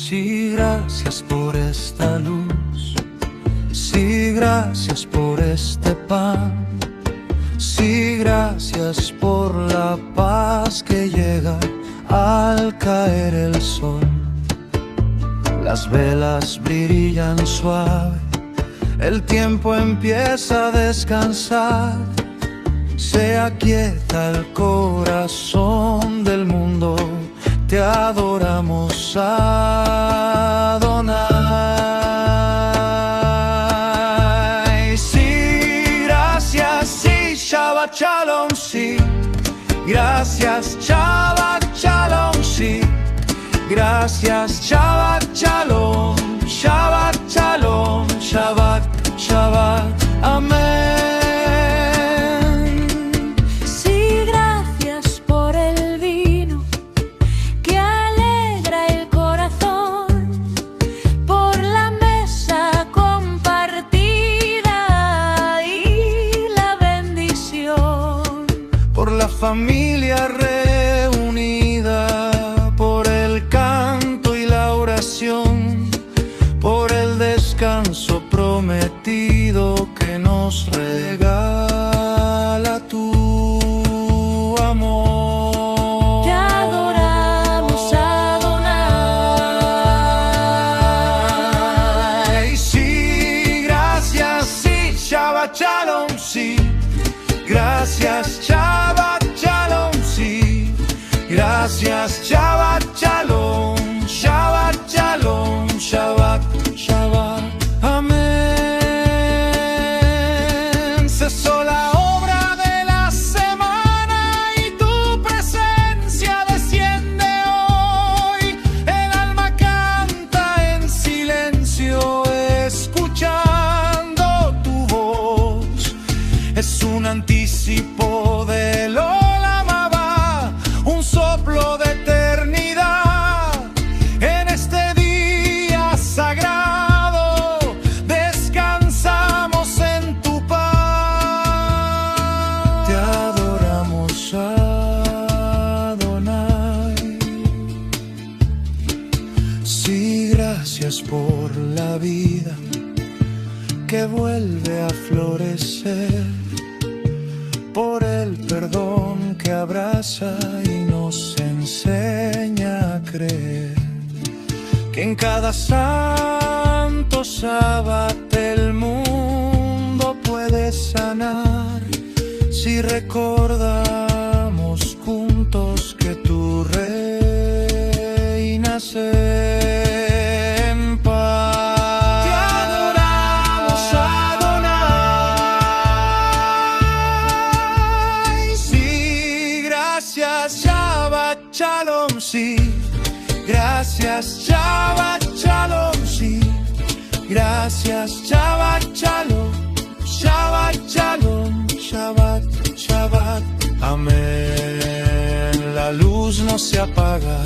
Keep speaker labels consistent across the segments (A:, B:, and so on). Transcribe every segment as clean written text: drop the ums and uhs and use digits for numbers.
A: Sí, gracias por esta luz. Sí, gracias por este pan. Sí, gracias por la paz que llega al caer el sol. Las velas brillan suave, el tiempo empieza a descansar. Se aquieta el corazón del mundo, te adoramos, Adonai. Sí, gracias, sí, Shabbat Shalom, sí. Gracias, Shabbat Shalom, sí. Gracias, Shabbat Shalom, Shabbat Shalom, Shabbat, Shabbat, amén. Familia reunida, por el canto y la oración, por el descanso prometido que nos regala tu amor.
B: Te adoramos, Adonai.
A: Sí, gracias, sí, Shabbat Shalom, sí. Gracias, Shabbat Shalom, sí. Gracias, Shabbat Shalom, Shabbat Shalom, Shabbat, Shabbat, amén. Cesó la obra de la semana y tu presencia desciende hoy. El alma canta en silencio, escuchando tu voz. Es un anticipo del Olam Abba, un soplo de eternidad. En este día sagrado descansamos en tu paz. Te adoramos, Adonai. Sí, gracias por la vida que vuelve a florecer, por el perdón que abraza y nos enseña a creer que en cada santo Shabbat el mundo puede sanar si recordamos juntos que tú reinas en paz. Shabbat Shalom, sí. Gracias, Shabbat Shalom, sí. Gracias, Shabbat Shalom, Shabbat Shalom, Shabbat, Shabbat, amén. La luz no se apaga,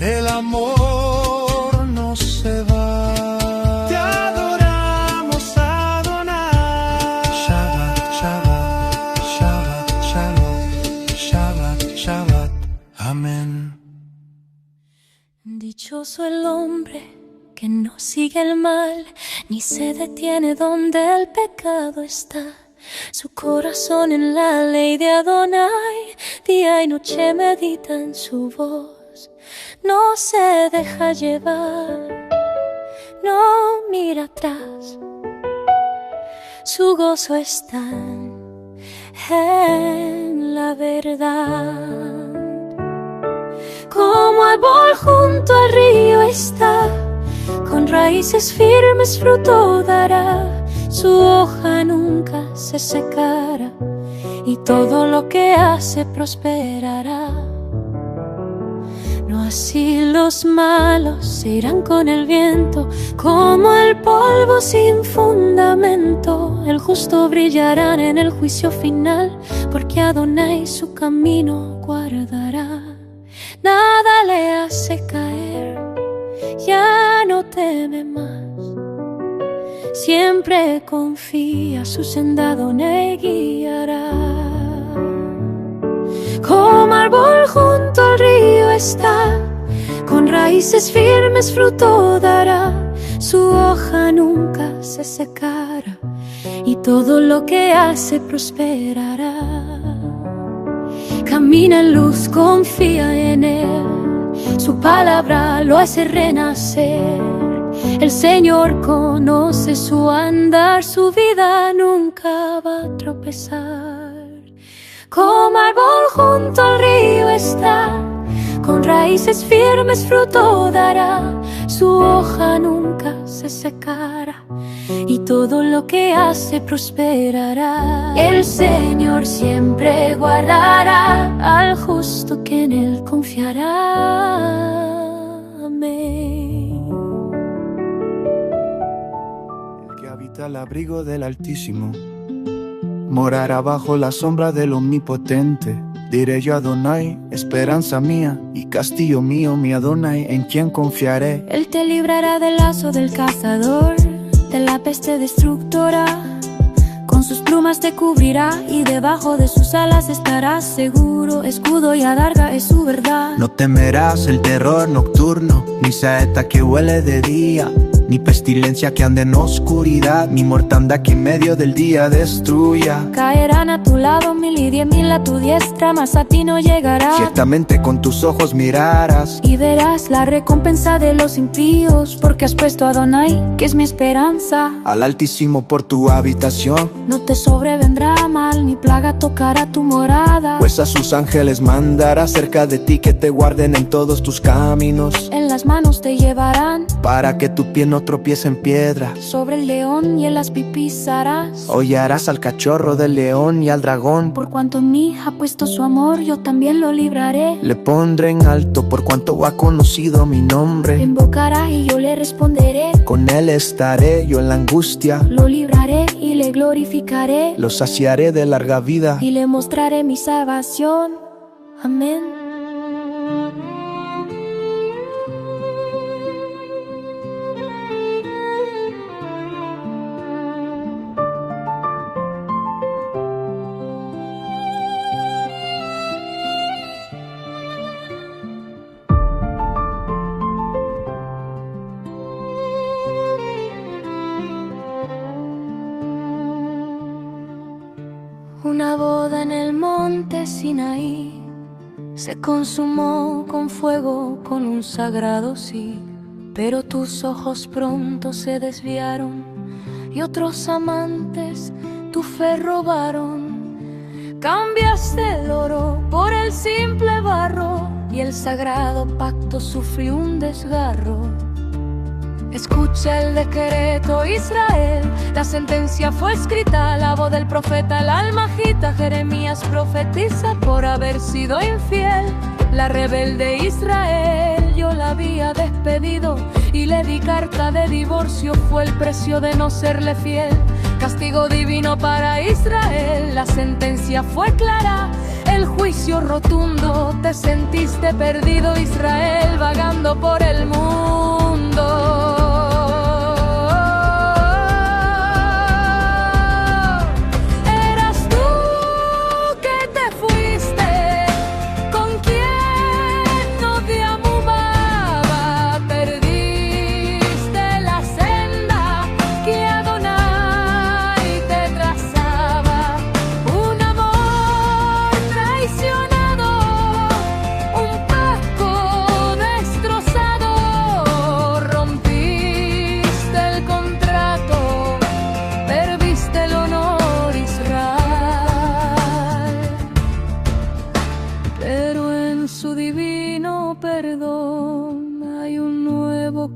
A: el amor no se va. Te adoramos, Adonai. Shabbat, Shabbat, Shabbat, Shalom, Shabbat, Shabbat, amén.
B: Dichoso el hombre que no sigue el mal, ni se detiene donde el pecado está. Su corazón en la ley de Adonai, día y noche medita en su voz. No se deja llevar, no mira atrás. Su gozo está en la verdad. Como árbol junto al río está, con raíces firmes fruto dará. Su hoja nunca se secará y todo lo que hace prosperará. No así los malos se irán con el viento, como el polvo sin fundamento. El justo brillará en el juicio final, porque Adonai su camino guardará. Nada le hace caer, ya no teme más. Siempre confía, su senda Adonai guiará. Como árbol junto al río está, con con raíces firmes fruto dará, su hoja nunca se secará, y todo lo que hace prosperará. Camina en luz, confía en Él, su palabra lo hace renacer. El Señor conoce su andar, su vida nunca va a tropezar. Como árbol junto al río está, con raíces firmes fruto dará, su hoja nunca se secará, y todo lo que hace prosperará. El Señor siempre guardará al justo que en Él confiará. Amén.
A: El que habita al abrigo del Altísimo morará bajo la sombra del Omnipotente. Diré yo: Adonai, esperanza mía y castillo mío, mi Adonai, en quien confiaré.
B: Él te librará del lazo del cazador, de la peste destructora. Con sus plumas te cubrirá y debajo de sus alas estarás seguro. Escudo y adarga es su verdad.
A: No temerás el terror nocturno, ni saeta que huele de día, ni pestilencia que ande en oscuridad, ni mortandad que en medio del día destruya.
B: Caerán a tu lado 1000 y 10.000 a tu diestra, mas a ti no llegará.
A: Ciertamente con tus ojos mirarás
B: y verás la recompensa de los impíos, porque has puesto a Adonai, que es mi esperanza,
A: al Altísimo por tu habitación.
B: No te sobrevendrá mal, ni plaga tocará tu morada,
A: pues a sus ángeles mandará cerca de ti, que te guarden en todos tus caminos.
B: En las manos te llevarán,
A: para que tu pie no tropiece en piedra.
B: Sobre el león y el aspi pisarás.
A: Hollarás al cachorro del león y al dragón.
B: Por cuanto en mí ha puesto su amor, yo también lo libraré.
A: Le pondré en alto por cuanto ha conocido mi nombre.
B: Me invocará y yo le responderé.
A: Con él estaré yo en la angustia.
B: Lo libraré y le glorificaré.
A: Lo saciaré de larga vida
B: y le mostraré mi salvación. Amén. Una boda en el monte Sinaí se consumó con fuego, con un sagrado sí. Pero tus ojos pronto se desviaron y otros amantes tu fe robaron. Cambiaste el oro por el simple barro y el sagrado pacto sufrió un desgarro. Escucha el decreto, Israel, la sentencia fue escrita, la voz del profeta, el alma agita. Jeremías profetiza por haber sido infiel. La rebelde Israel, yo la había despedido y le di carta de divorcio, fue el precio de no serle fiel. Castigo divino para Israel, la sentencia fue clara, el juicio rotundo. Te sentiste perdido, Israel, vagando por el mundo.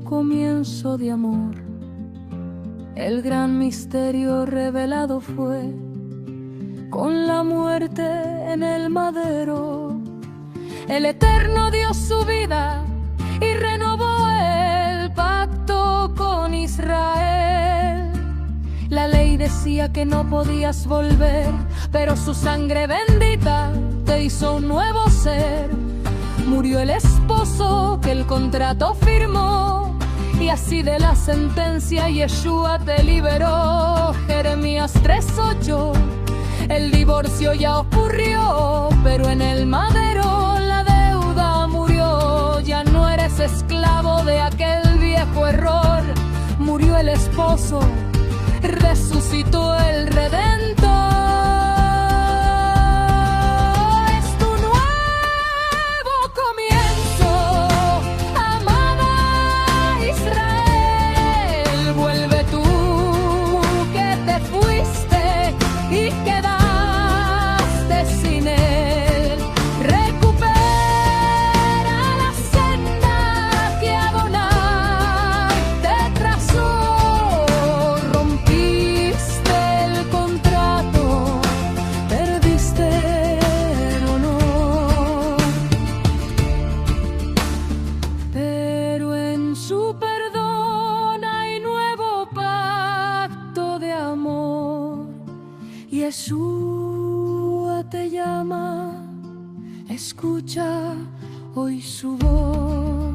B: Comienzo de amor, el gran misterio revelado fue con la muerte en el madero. El Eterno dio su vida y renovó el pacto con Israel. La ley decía que no podías volver, pero su sangre bendita te hizo un nuevo ser. Murió el esposo que el contrato firmó, y así de la sentencia Yeshua te liberó. Jeremías 3:8, el divorcio ya ocurrió, pero en el madero la deuda murió. Ya no eres esclavo el esposo, resucitó el Redentor. Es tu nuevo comienzo, amada Israel. Vuelve tú que te fuiste y quedaste sin él. Recupera la senda que Adonai te trazó. Rompiste el contrato, perdiste el honor, pero en su perdón hay nuevo pacto de amor. Yeshua te llama, escucha hoy su voz.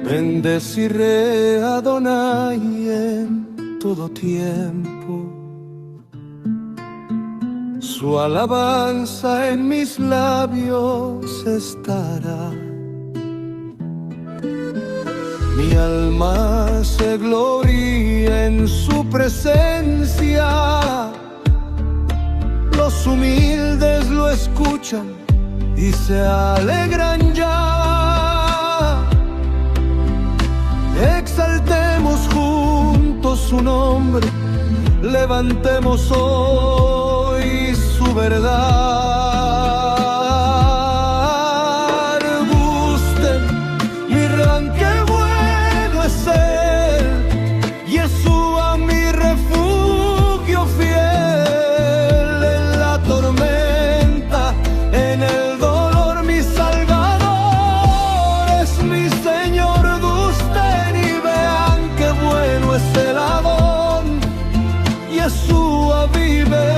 A: Bendeciré a Adonai en todo tiempo. Su alabanza en mis labios estará. Mi alma se gloria en su presencia. Los humildes lo escuchan y se alegran ya. Exaltemos juntos su nombre, levantemos hoy su verdad. Gusten, miran qué bueno es él, Yeshua mi refugio fiel en la tormenta, en el dolor mi Salvador es mi Señor. El Adón, Yeshua vive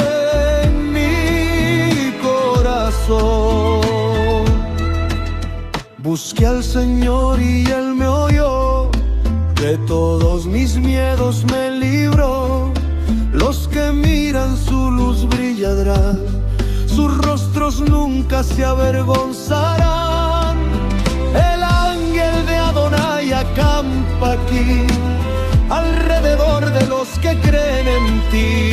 A: en mi corazón. Busqué al Señor y Él me oyó, de todos mis miedos me libró. Los que miran su luz brillarán, sus rostros nunca se avergonzarán. El ángel de Adonai acampa aquí, alrededor de los que creen en ti.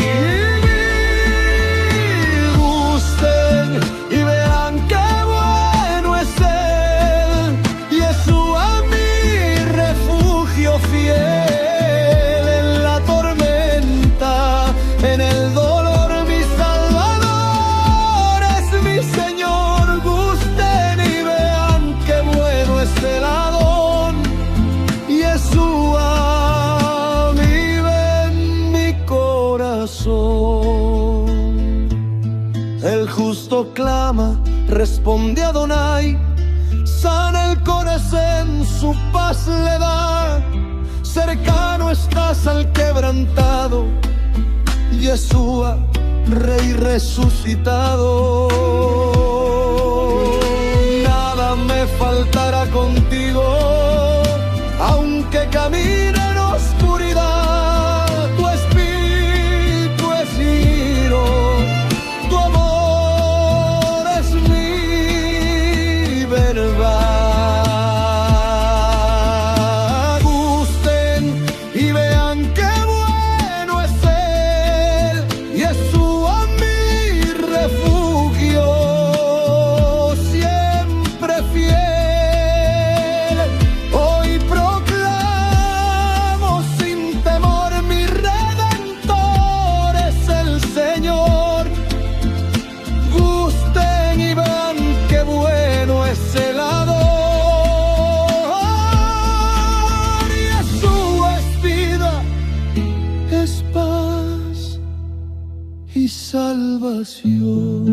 A: Gusten y vean qué bueno es él, Yeshua mi refugio fiel en la tormenta, en el dolor mi Salvador es mi Señor. Gusten y vean qué bueno es el Adón, Yeshua el justo clama, responde Adonai, sana el corazón, su paz le da. Cercano estás al quebrantado, Yeshua, Rey resucitado. Nada me faltará contigo, aunque camine en oscuridad. Tu espíritu es giro, tu amor es mi verdad. Gusten y vean qué bueno es él, Yeshua mi refugio, siempre fiel salvación.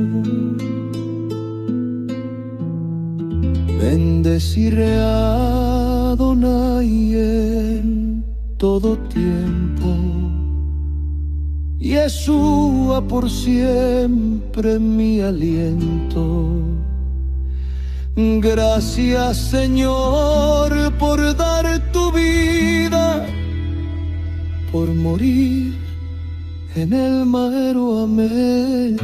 A: Bendeciré a Adonai en todo tiempo, Yeshua por siempre mi aliento. Gracias, Señor, por dar tu vida, por morir en el madero. Amén.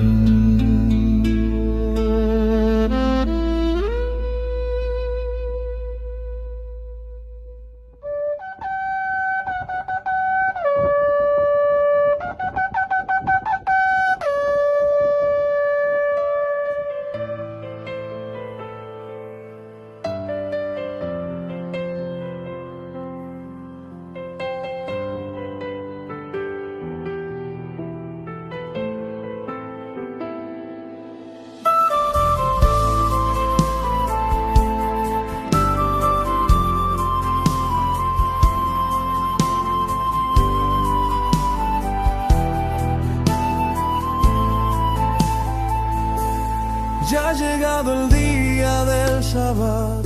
A: Ya ha llegado el día del Shabbat,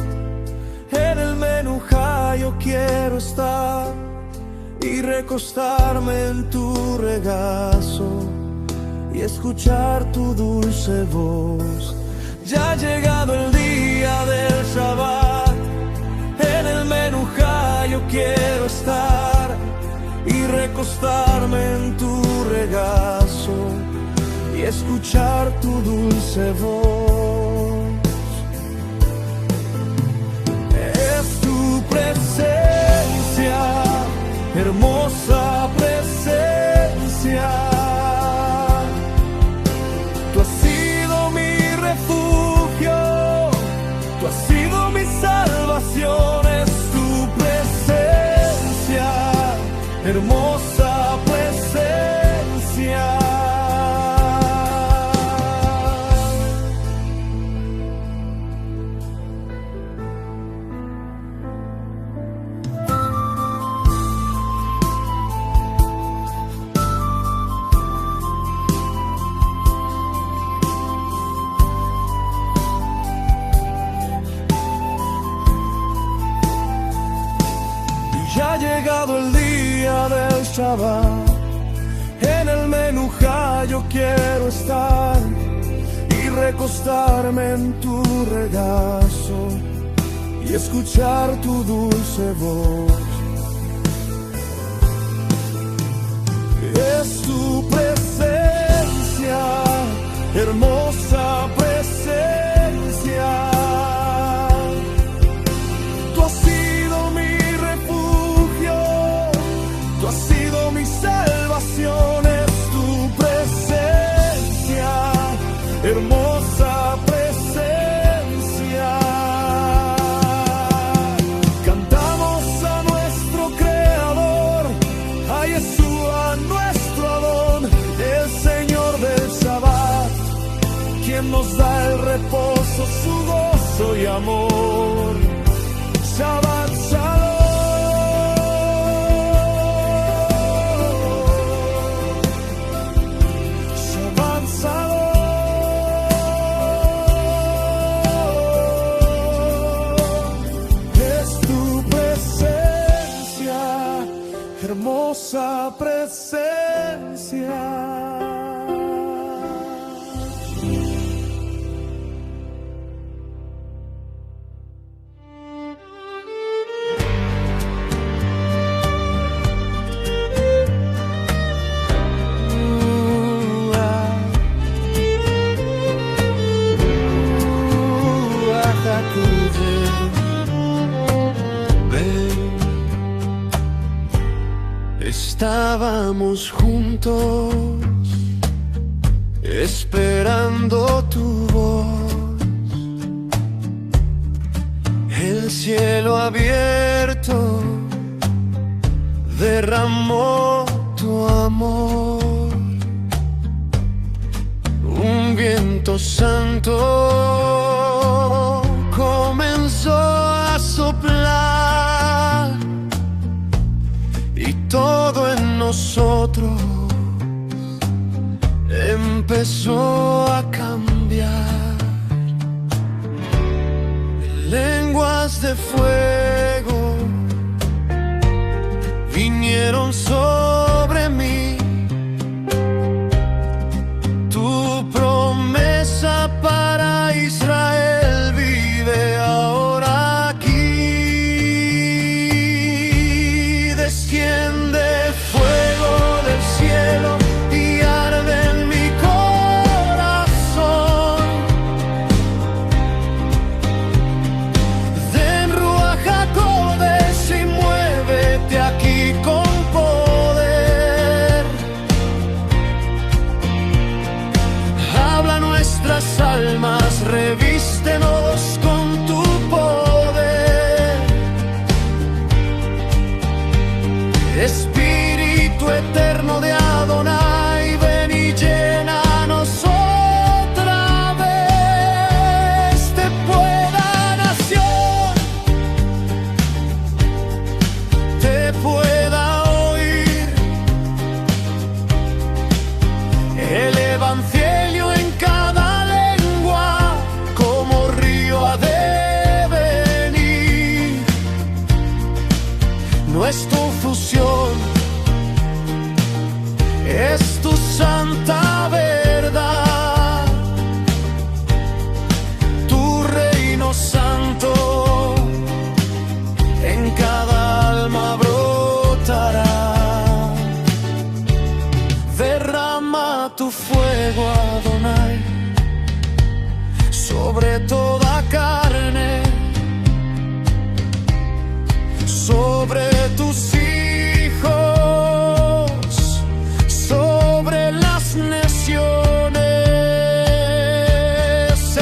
A: en el Menujá yo quiero estar y recostarme en tu regazo y escuchar tu dulce voz. Ya ha llegado el día del Shabbat, en el Menujá yo quiero estar y recostarme en tu regazo y escuchar tu dulce voz. Es tu presencia, hermosa presencia. Tú has sido mi refugio, tú has sido mi salvación. Es tu presencia, hermosa presencia. Ya ha llegado el día del Shabbat, en el Menujá yo quiero estar y recostarme en tu regazo y escuchar tu dulce voz. Es tu presencia, hermosa presencia. Tú has sido mi refugio, tú has sido mi salvación. Es tu presencia, hermosa presencia. Cantamos a nuestro Creador, a Yeshua nuestro Adón, el Señor del Shabbat, quien nos da el reposo, su gozo y amor. Shabbat Shalom. Shabbat Shalom. Es tu presencia, hermosa presencia. Estábamos juntos, esperando tu voz. El cielo abierto derramó tu amor. Un viento santo comenzó a soplar y todo en nosotros empezó a cambiar. Lenguas de fuego vinieron sobre mí. Tu promesa para Israel vive ahora aquí. Desciende fuego del cielo y arde en mi corazón. Den Ruach HaKodesh y muévete aquí con poder. Habla nuestras almas, revístenos con tu poder. Espíritu eterno de Adonai, ven y llénanos otra vez. Te pueda nación, te pueda oír. El evangelio en cada lengua, como río ha de venir. No es tu fusión, es tu santa verdad. Tu reino santo en cada alma brotará. Derrama tu fuego, Adonai, sobre toda carne, sobre tus hijos, sobre las naciones.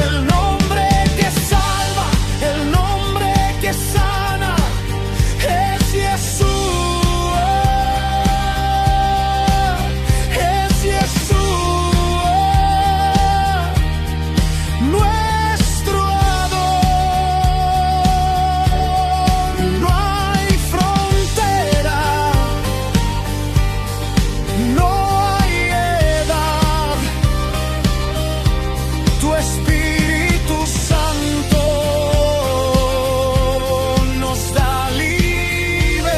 A: El nombre que salva, el nombre que sana, es Yeshua, es Yeshua, nuestro Adón. No hay frontera, no hay edad. Tu Espíritu Santo nos da libertad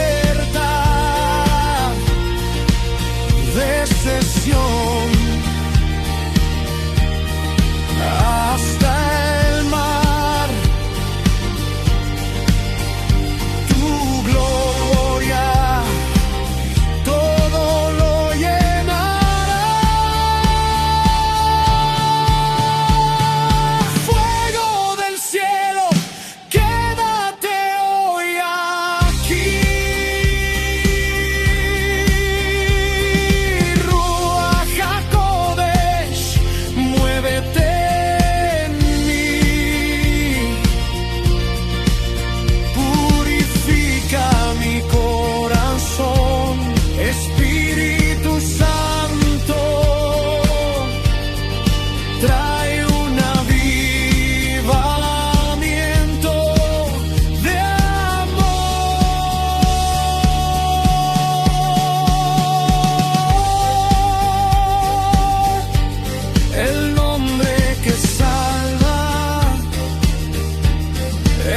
A: desde Sión hasta el mar. Tu gloria todo lo llenará. Fuego del cielo, quédate hoy aquí. Ruach HaKodesh, muévete en mí. Purifica mi corazón, Espíritu Santo. Trae un avivamiento de amor. El nombre que salva,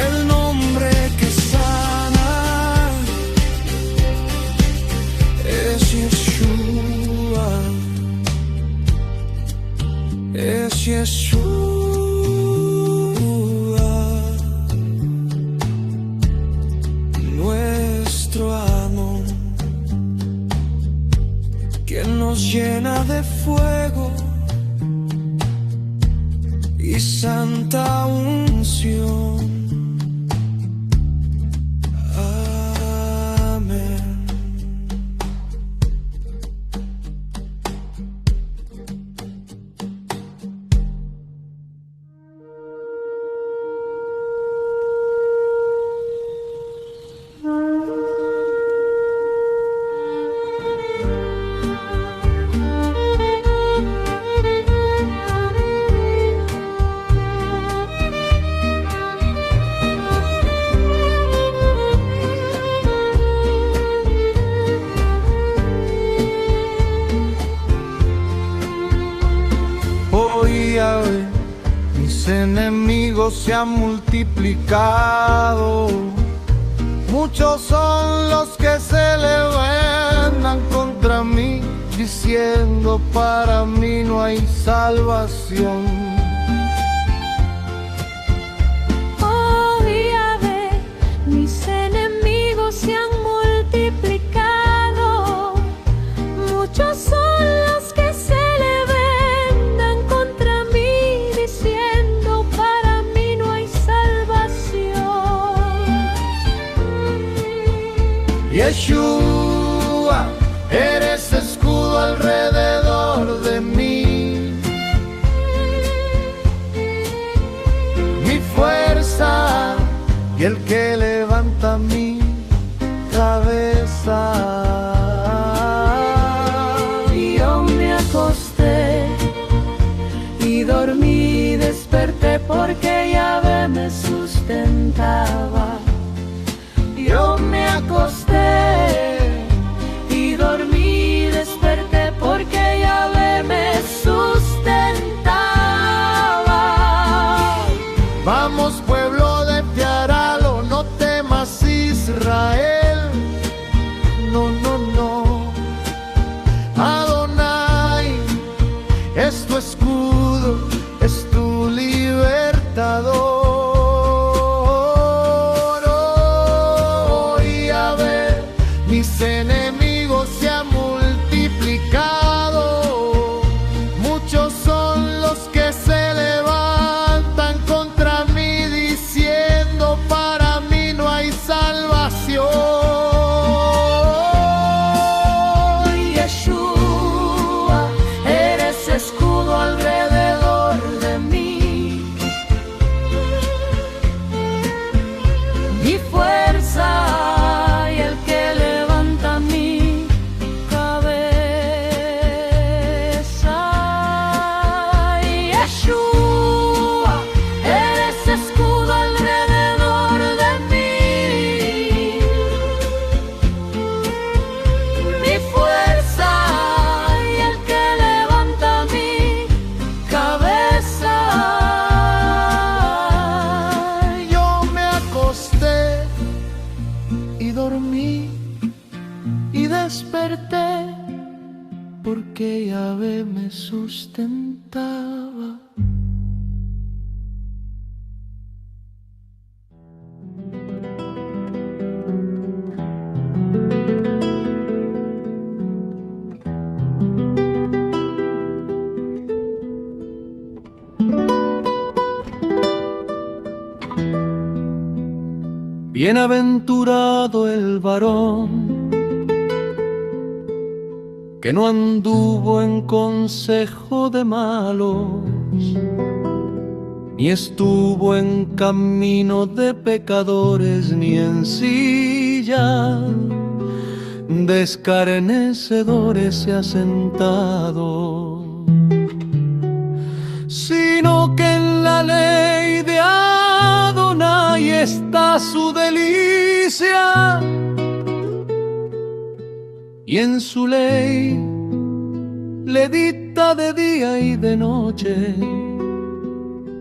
A: el nombre que sana, es Yeshua, es Yeshua, nuestro amor, que nos llena de fuego y santa unción. Amén. Yahvé, mis enemigos se han multiplicado. Muchos son los que se levantan contra mí, diciendo para mí no hay salvación.
B: Oh Yahvé, mis enemigos se han multiplicado. Muchos son los que se levantan contra mí, diciendo para mí no hay salvación.
A: Yeshua, eres escudo alrededor de mí, mi fuerza y el que levanta mi cabeza.
B: Yo me acosté y dormí, desperté porque Yahvé me sustentaba. Yo me acosté y dormí, desperté porque Yahvé me sustentaba.
A: Vamos pueblo de Piaralo, no temas Israel. No, no, no. Adonai es tu escudo, es tu libertador. Oh, Yahvé, mis enemigos se han multiplicado. Muchos son los que se levantan contra mí, diciendo para mí no hay salvación.
B: Yeshua, eres escudo alrededor de mí, mi fuerza y el que levanta mi cabeza. Yeshua, eres escudo alrededor de mí, mi fuerza y el que levanta mi cabeza.
A: Yo me acosté y dormí y desperté porque Yahvé me sustentaba. Bienaventurado el varón que no anduvo en consejo de malos, ni estuvo en camino de pecadores, ni en silla de escarnecedores se ha sentado, sino que en la ley de Adonai está su delicia, y en su ley le dicta de día y de noche.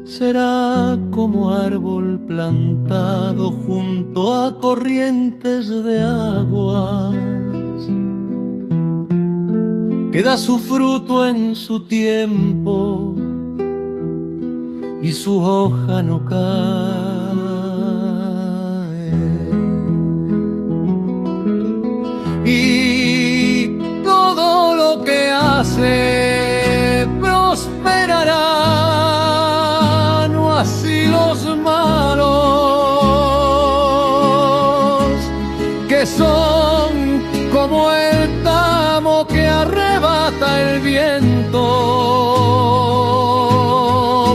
A: Será como árbol plantado junto a corrientes de aguas, que da su fruto en su tiempo y su hoja no cae. Y todo lo que hace prosperará, no así los malos, que son como el tamo que arrebata el viento.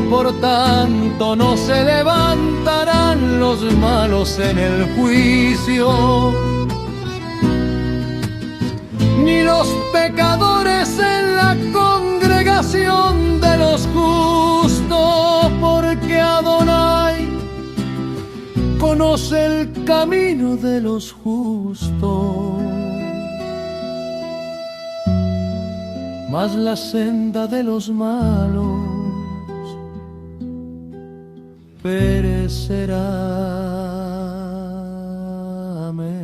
A: Por tanto no se levantarán los malos en el juicio, ni los pecadores en la congregación de los justos, porque Adonai conoce el camino de los justos, mas la senda de los malos perecerá. Amén.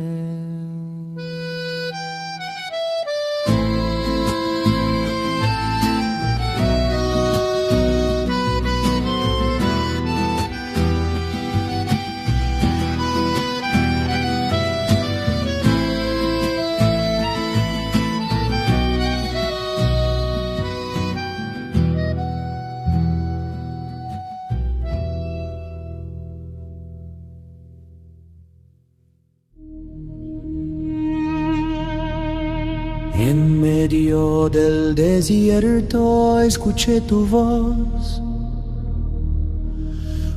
A: En medio del desierto escuché tu voz,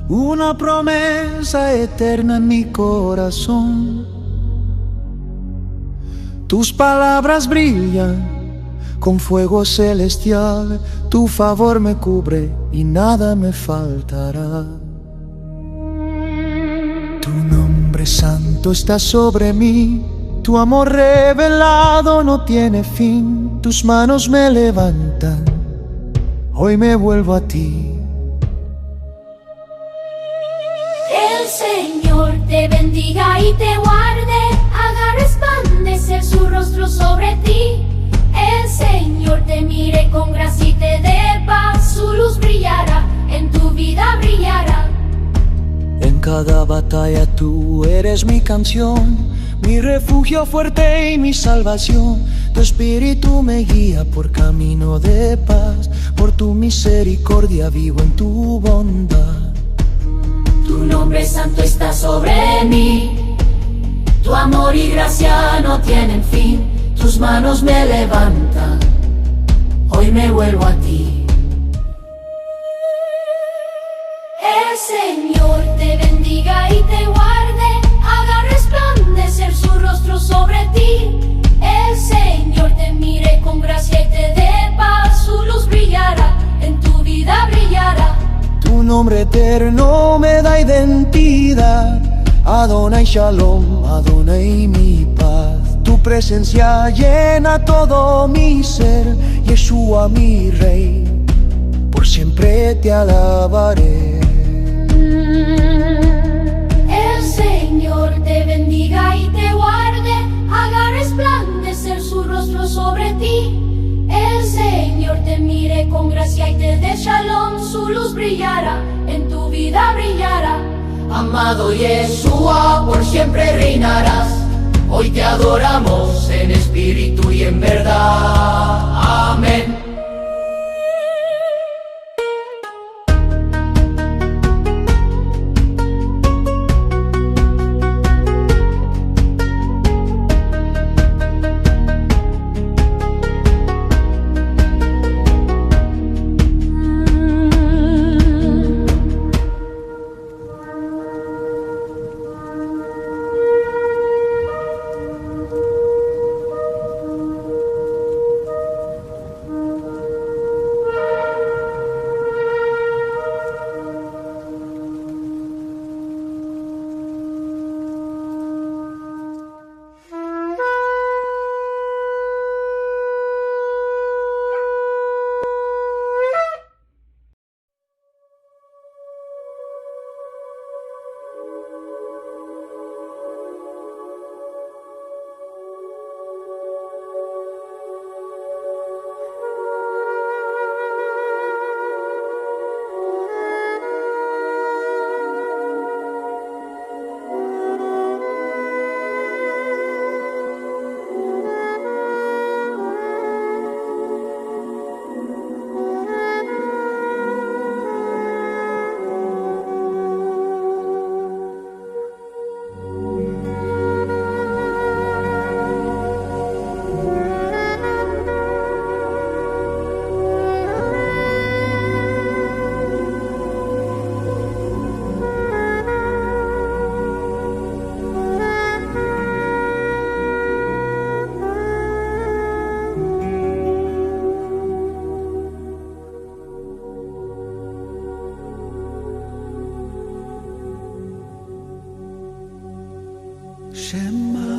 A: una promesa eterna en mi corazón. Tus palabras brillan con fuego celestial, tu favor me cubre y nada me faltará. Tu nombre santo está sobre mí, tu amor revelado no tiene fin, tus manos me levantan, hoy me vuelvo a ti.
B: El Señor te bendiga y te guarde, haga resplandecer su rostro sobre ti. El Señor te mire con gracia y te dé paz, su luz brillará, en tu vida brillará.
A: En cada batalla tú eres mi canción, mi refugio fuerte y mi salvación. Tu espíritu me guía por camino de paz, por tu misericordia vivo en tu bondad.
B: Tu nombre santo está sobre mí, tu amor y gracia no tienen fin, tus manos me levantan, hoy me vuelvo a ti. El Señor te bendiga y te guarde, haga resplandecer su rostro sobre ti. El Señor te mire con gracia y te dé paz, su luz brillará, en tu vida brillará.
A: Tu nombre eterno me da identidad, Adonai Shalom, Adonai mi paz. Tu presencia llena todo mi ser, Yeshua mi Rey, por siempre te alabaré.
B: El Señor te bendiga y te guarde, haga resplandecer su rostro sobre ti. El Señor te mire con gracia y te dé shalom, su luz brillará, en tu vida brillará. Amado Yeshua, por siempre reinarás, hoy te adoramos en espíritu y en verdad. Amén.
A: Shema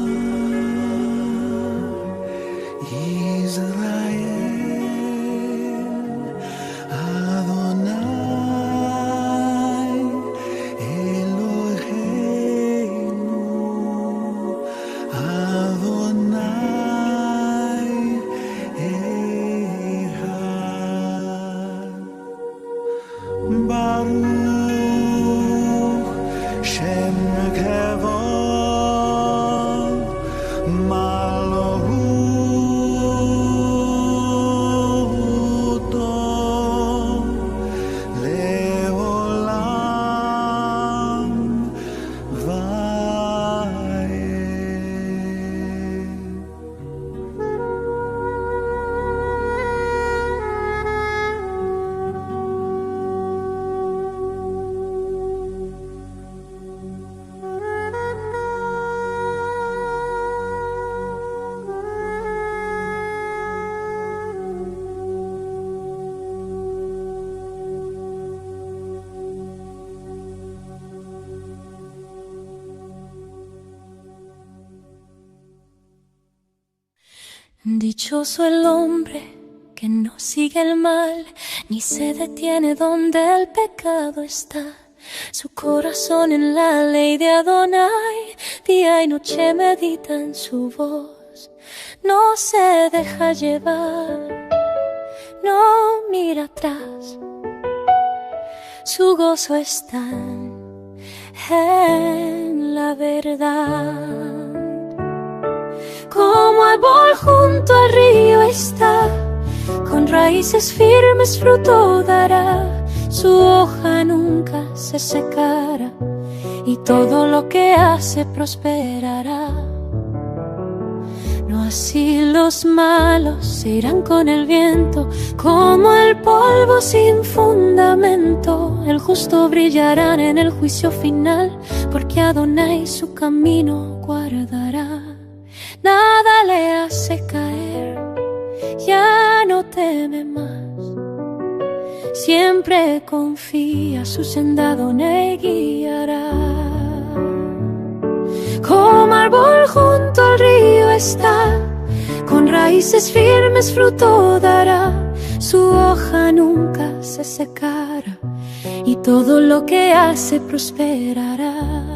A: Israel, Adonai Baruch Shem Kevod Malchuto Leolam Vaed.
B: Dichoso el hombre que no sigue el mal, ni se detiene donde el pecado está. Su corazón en la ley de Adonai, día y noche medita en su voz. No se deja llevar, no mira atrás. Su gozo está en la verdad. Como árbol junto al río está, con raíces firmes fruto dará. Su hoja nunca se secará, y todo lo que hace prosperará. No así los malos se irán con el viento, como el polvo sin fundamento. El justo brillará en el juicio final, porque Adonai su camino guardará. Nada le hace caer, ya no teme más. Siempre confía, su senda Adonai guiará. Como árbol junto al río está, con raíces firmes fruto dará. Su hoja nunca se secará, y todo lo que hace prosperará.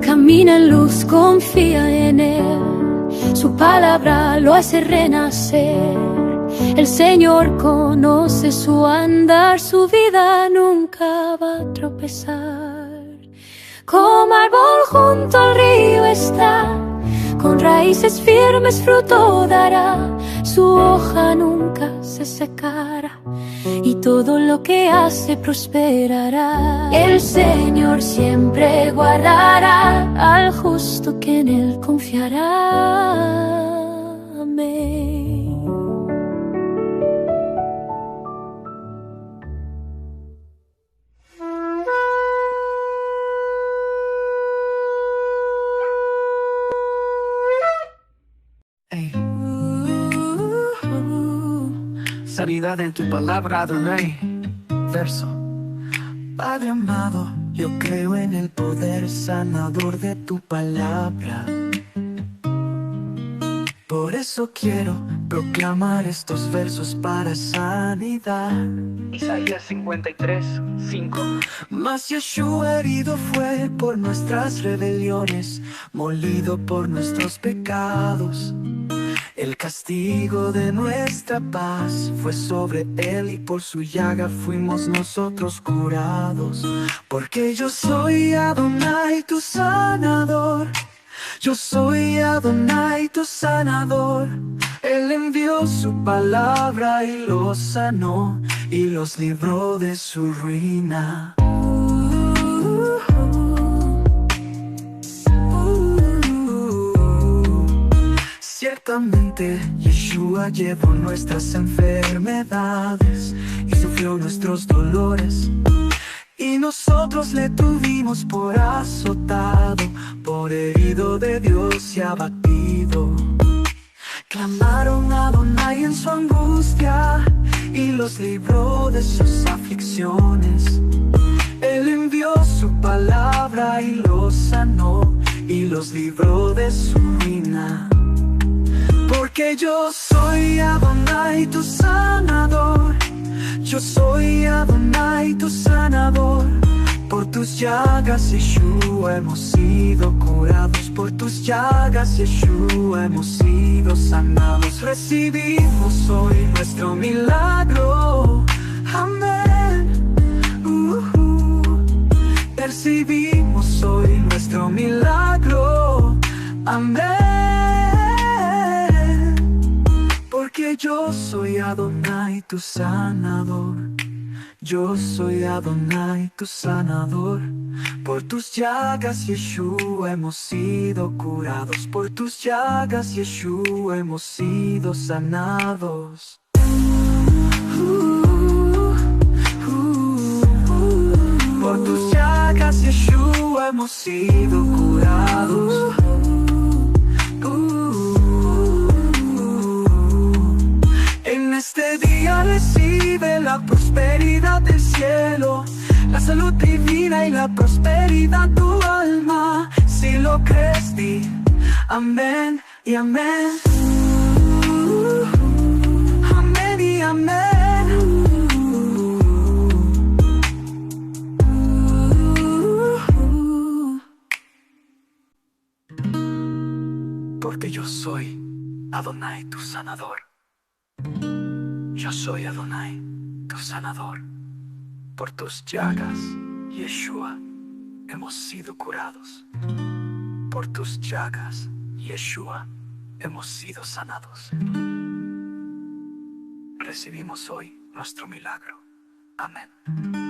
B: Camina en luz, confía en Él, su palabra lo hace renacer. El Señor conoce su andar, su vida nunca va a tropezar. Como árbol junto al río está, con raíces firmes fruto dará. Su hoja nunca se secará, y todo lo que hace prosperará. El Señor siempre guardará al justo que en Él confiará. Amén.
A: Sanidad en tu palabra, Adonai. Verso. Padre amado, yo creo en el poder sanador de tu palabra. Por eso quiero proclamar estos versos para sanidad. Isaías 53:5. Mas Yeshua herido fue por nuestras rebeliones, molido por nuestros pecados. El castigo de nuestra paz fue sobre él, y por su llaga fuimos nosotros curados. Porque yo soy Adonai, tu sanador. Yo soy Adonai, tu sanador. Él envió su palabra y los sanó, y los libró de su ruina. Ciertamente Yeshua llevó nuestras enfermedades y sufrió nuestros dolores, y nosotros le tuvimos por azotado, por herido de Dios y abatido. Clamaron a Adonai en su angustia, y los libró de sus aflicciones. Él envió su palabra y los sanó, y los libró de su ruina. Porque yo soy Adonai, tu sanador. Yo soy Adonai, tu sanador. Por tus llagas, Yeshua, hemos sido curados. Por tus llagas, Yeshua, hemos sido sanados. Recibimos hoy nuestro milagro. Amén. amén. Porque yo soy Adonai, tu sanador. Yo soy Adonai, tu sanador. Por tus llagas, Yeshua, hemos sido curados. Por tus llagas, Yeshua, hemos sido sanados. Por tus llagas, Yeshua, hemos sido curados. En este día recibe la prosperidad del cielo, la salud divina y la prosperidad tu alma. Si lo crees, di amén y amén. Amén y amén. Porque yo soy Adonai, tu sanador. Yo soy Adonai, tu sanador. Por tus llagas, Yeshua, hemos sido curados. Por tus llagas, Yeshua, hemos sido sanados. Recibimos hoy nuestro milagro. Amén.